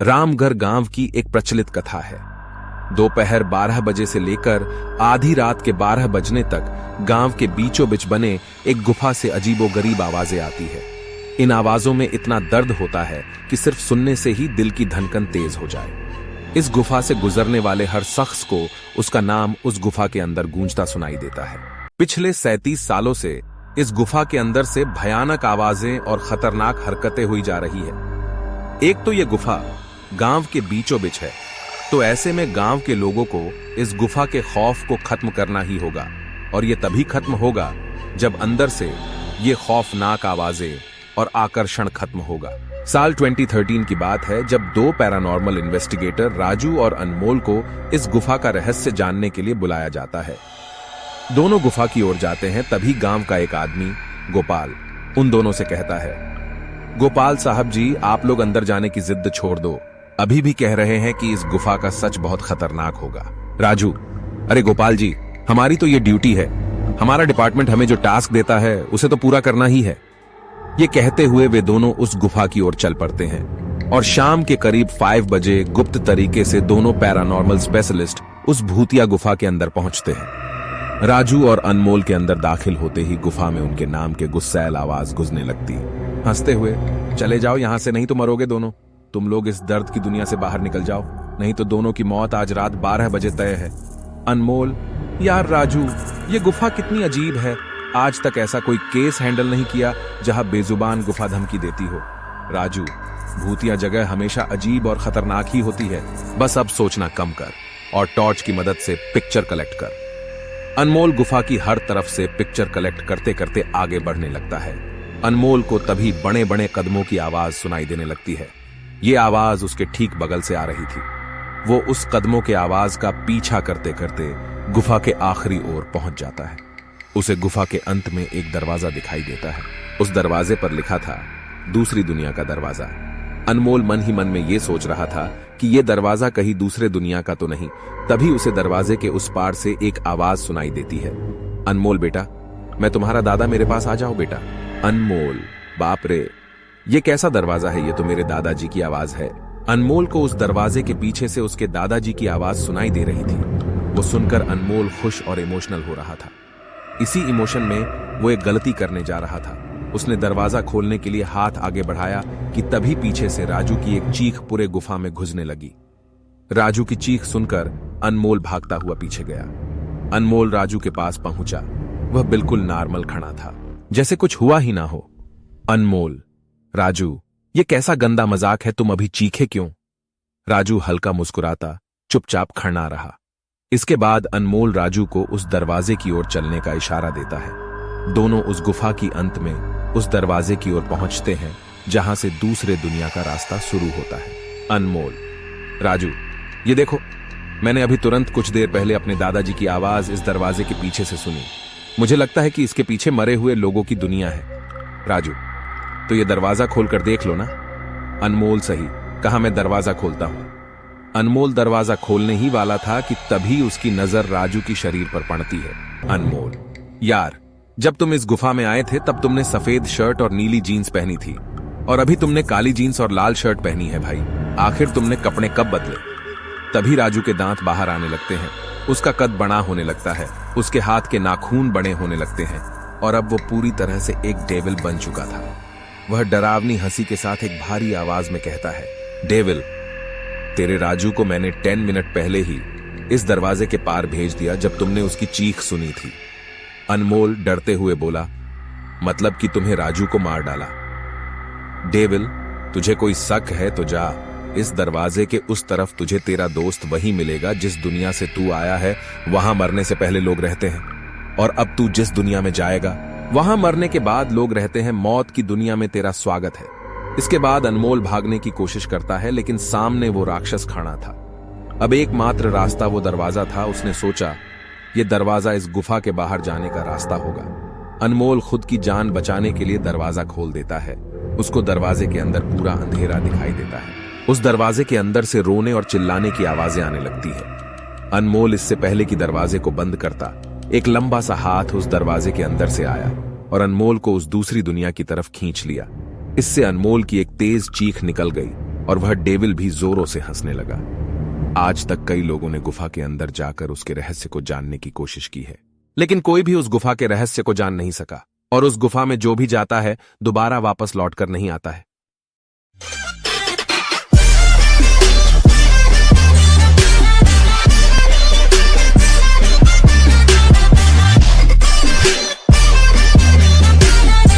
रामगढ़ गांव की एक प्रचलित कथा है। दोपहर 12 बजे से लेकर आधी रात के 12 बजने तक गांव के बीचों बीच बने एक गुफा से अजीबोगरीब आवाजें आती है। इन आवाजों में इतना दर्द होता है कि सिर्फ सुनने से ही दिल की धड़कन तेज हो जाए। इस गुफा से गुजरने वाले हर शख्स को उसका नाम उस गुफा के अंदर गूंजता सुनाई देता है। पिछले 37 सालों से इस गुफा के अंदर से भयानक आवाजें और खतरनाक हरकतें हुई जा रही है। एक तो ये गुफा गांव के बीचों बीच है, तो ऐसे में गांव के लोगों को इस गुफा के खौफ को खत्म करना ही होगा, और ये तभी खत्म होगा जब अंदर से ये खौफनाक आवाजें और आकर्षण खत्म होगा। साल 2013 की बात है, जब दो पैरानॉर्मल इन्वेस्टिगेटर राजू और अनमोल को इस गुफा का रहस्य जानने के लिए बुलाया जाता है। दोनों गुफा की ओर जाते हैं, तभी गांव का एक आदमी गोपाल उन दोनों से कहता है, गोपाल साहब जी, आप लोग अंदर जाने की जिद छोड़ दो। अभी भी कह रहे हैं कि इस गुफा का सच बहुत खतरनाक होगा। राजू, अरे गोपाल जी, हमारी तो ये ड्यूटी है, हमारा डिपार्टमेंट हमें जो टास्क देता है उसे तो पूरा करना ही है। ये कहते हुए वे दोनों उस गुफा की ओर चल पड़ते हैं और शाम के करीब 5 बजे गुप्त तरीके से दोनों पैरानॉर्मल स्पेशलिस्ट उस भूतिया गुफा के अंदर पहुंचते हैं। राजू और अनमोल के अंदर दाखिल होते ही गुफा में उनके नाम के गुस्सैल आवाज गूंजने लगती। हंसते हुए, चले जाओ यहां से, नहीं तो मरोगे दोनों। तुम लोग इस दर्द की दुनिया से बाहर निकल जाओ, नहीं तो दोनों की मौत आज रात 12 बजे तय है। अनमोल, यार राजू, ये गुफा कितनी अजीब है, आज तक ऐसा कोई केस हैंडल नहीं किया जहां बेजुबान गुफा धमकी देती हो। राजू, भूतिया जगह हमेशा अजीब और खतरनाक ही होती है, बस अब सोचना कम कर और टॉर्च की मदद से पिक्चर कलेक्ट कर। अनमोल गुफा की हर तरफ से पिक्चर कलेक्ट करते करते आगे बढ़ने लगता है। अनमोल को तभी बड़े बड़े कदमों की आवाज सुनाई देने लगती है। ये आवाज उसके ठीक बगल से आ रही थी। वो उस कदमों के आवाज का पीछा करते करते गुफा के आखिरी ओर पहुंच जाता है। उसे गुफा के अंत में एक दरवाजा दिखाई देता है। उस दरवाजे पर लिखा था, दूसरी दुनिया का दरवाजा। अनमोल मन ही मन में ये सोच रहा था कि ये दरवाजा कहीं दूसरे दुनिया का तो नहीं। तभी उसे दरवाजे के उस पार से एक आवाज सुनाई देती है, अनमोल बेटा, मैं तुम्हारा दादा, मेरे पास आ जाओ बेटा। अनमोल, बाप रे, ये कैसा दरवाजा है, ये तो मेरे दादाजी की आवाज है। अनमोल को उस दरवाजे के पीछे से उसके दादाजी की आवाज सुनाई दे रही थी। वो सुनकर अनमोल खुश और इमोशनल हो रहा था। इसी इमोशन में वो एक गलती करने जा रहा था। उसने दरवाजा खोलने के लिए हाथ आगे बढ़ाया कि तभी पीछे से राजू की एक चीख पूरे गुफा में घुसने लगी। राजू की चीख सुनकर अनमोल भागता हुआ पीछे गया। अनमोल राजू के पास पहुंचा। वह बिल्कुल नॉर्मल खड़ा था, जैसे कुछ हुआ ही ना हो। अनमोल, राजू, ये कैसा गंदा मजाक है, तुम अभी चीखे क्यों? राजू हल्का मुस्कुराता चुपचाप खड़ा रहा। इसके बाद अनमोल राजू को उस दरवाजे की ओर चलने का इशारा देता है। दोनों उस गुफा की अंत में उस दरवाजे की ओर पहुंचते हैं जहां से दूसरे दुनिया का रास्ता शुरू होता है। अनमोल, राजू, ये देखो, मैंने अभी तुरंत कुछ देर पहले अपने दादाजी की आवाज इस दरवाजे के पीछे से सुनी। मुझे लगता है कि इसके पीछे मरे हुए लोगों की दुनिया है। राजू, तो ये दरवाजा खोलकर देख लो ना। अनमोल, सही कहा, मैं दरवाजा खोलता हूं। अनमोल दरवाजा खोलने ही वाला था कि तभी उसकी नजर राजू की शरीर पर पड़ती है। अनमोल, यार, जब तुम इस गुफा में आए थे तब तुमने सफेद शर्ट और नीली जीन्स पहनी थी, और अभी तुमने काली जीन्स और लाल शर्ट पहनी है। भाई, आखिर तुमने कपड़े कब बदले? तभी राजू के दांत बाहर आने लगते हैं। उसका कद बड़ा होने लगता है, उसके हाथ के नाखून बड़े होने लगते हैं, और अब वो पूरी तरह से एक डेविल बन चुका था। वह डरावनी हंसी के साथ एक भारी आवाज में कहता है, डेविल, तेरे राजू को मैंने 10 मिनट पहले ही इस दरवाजे के पार भेज दिया जब तुमने उसकी चीख सुनी थी। अनमोल डरते हुए बोला, मतलब कि तुम्हें राजू को मार डाला? डेविल, तुझे कोई शक है तो जा, इस दरवाजे के उस तरफ तुझे तेरा दोस्त वही मिलेगा जिस दुनिया से तू आया है। वहां मरने से पहले लोग रहते हैं, और अब तू जिस दुनिया में जाएगा वहां मरने के बाद लोग रहते हैं। मौत की दुनिया में तेरा स्वागत है। इसके बाद अनमोल भागने की कोशिश करता है, लेकिन सामने वो राक्षस खड़ा था। अब एकमात्र रास्ता वो दरवाजा था। उसने सोचा, ये दरवाजा इस गुफा के बाहर जाने का रास्ता होगा। अनमोल खुद की जान बचाने के लिए दरवाजा खोल देता है। उसको दरवाजे के अंदर पूरा अंधेरा दिखाई देता है। उस दरवाजे के अंदर से रोने और चिल्लाने की आवाजें आने लगती है। अनमोल इससे पहले कि दरवाजे को बंद करता, एक लंबा सा हाथ उस दरवाजे के अंदर से आया और अनमोल को उस दूसरी दुनिया की तरफ खींच लिया। इससे अनमोल की एक तेज चीख निकल गई और वह डेविल भी जोरों से हंसने लगा। आज तक कई लोगों ने गुफा के अंदर जाकर उसके रहस्य को जानने की कोशिश की है, लेकिन कोई भी उस गुफा के रहस्य को जान नहीं सका। और उस गुफा में जो भी जाता है दोबारा वापस लौटकर नहीं आता है।